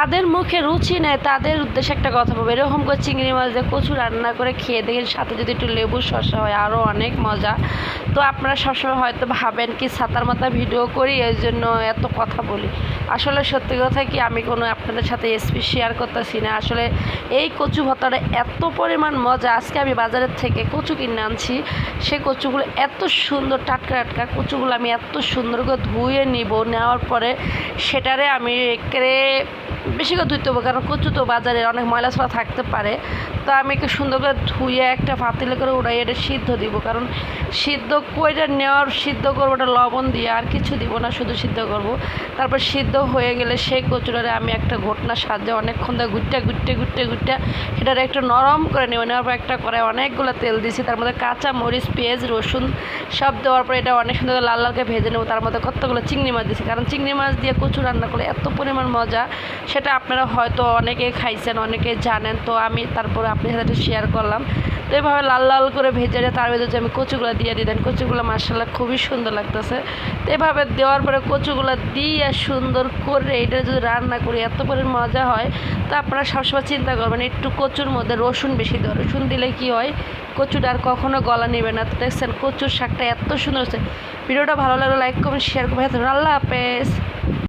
তাদের মুখে রুচি নেই তাদের উদ্দেশ্যে একটা কথা বলবো, এরকম করে চিংড়ি মাছ দিয়ে কচু রান্না করে খেয়ে দেখেন, সাথে যদি একটু লেবু শসা হয় আরও অনেক মজা। তো আপনারা সবসময় হয়তো ভাবেন কি ছাতার মাথা ভিডিও করি এই জন্য এত কথা বলি। আসলে সত্যি কথা কি, আমি কোনো আপনাদের সাথে রেসিপি শেয়ার করতেছি না। আসলে এই কচু ভর্তাটা এত পরিমাণ মজা, আজকে আমি বাজারের থেকে কচু কিনে আনছি। সেই কচুগুলো এত সুন্দর, টাটকা টাটকা কচুগুলো আমি এত সুন্দর করে ধুয়ে নিব, নেওয়ার পরে সেটারে আমি একেবারে বেশি করে ধুইতে হবে, কারণ কচু তো বাজারে অনেক ময়লা ছড়া থাকতে পারে। তো আমি একটু সুন্দর করে ধুয়ে একটা পাতিলে করে উড়াই এটা সিদ্ধ দিব, কারণ সিদ্ধ করে নেওয়ার সিদ্ধ করবো ওটা লবণ দিয়ে, আর কিছু দিব না, শুধু সিদ্ধ করব। তারপর সিদ্ধ হয়ে গেলে সেই কচুটারে আমি একটা ঘটনা সাহায্যে অনেকক্ষণ ধরে ঘুরতে ঘুরতে ঘুরতে ঘুরতে সেটারে একটু নরম করে নেব। নেওয়ার পর একটা করে অনেকগুলো তেল দিয়েছি, তার মধ্যে কাঁচা মরিচ, পেঁয়াজ, রসুন সব দেওয়ার পরে এটা অনেক সুন্দর লাল লালকে ভেজে নেব। তার মধ্যে কতগুলো চিংড়ি মাছ দিয়েছি, কারণ চিংড়ি মাছ দিয়ে কচু রান্না করলে এত পরিমাণ মজা, সেটা আপনারা হয়তো অনেকেই খাইছেন, অনেকেই জানেন। তো আমি তারপরে আপনার সাথে শেয়ার করলাম। তো এভাবে লাল লাল করে ভেজে তার ভিতরে আমি কচুগুলো দিয়ে দিতেন, কচুগুলো মাশাআল্লাহ খুবই সুন্দর লাগতেছে। তো এভাবে দেওয়ার পরে কচুগুলো দিয়ে সুন্দর করে এটা যদি রান্না করি এত পরিমাণ মজা হয়। তো আপনারা সবসময় চিন্তা করবেন একটু কচুর মধ্যে রসুন বেশি দেওয়া, রসুন দিলে কি হয়, কচুটা আর কখনো গলা নেবে না। তো দেখছেন কচুর শাকটা এত সুন্দর হচ্ছে। ভিডিওটা ভালো লাগলে লাইক করবেন, শেয়ার করবেন। আল্লাহ হাফেজ।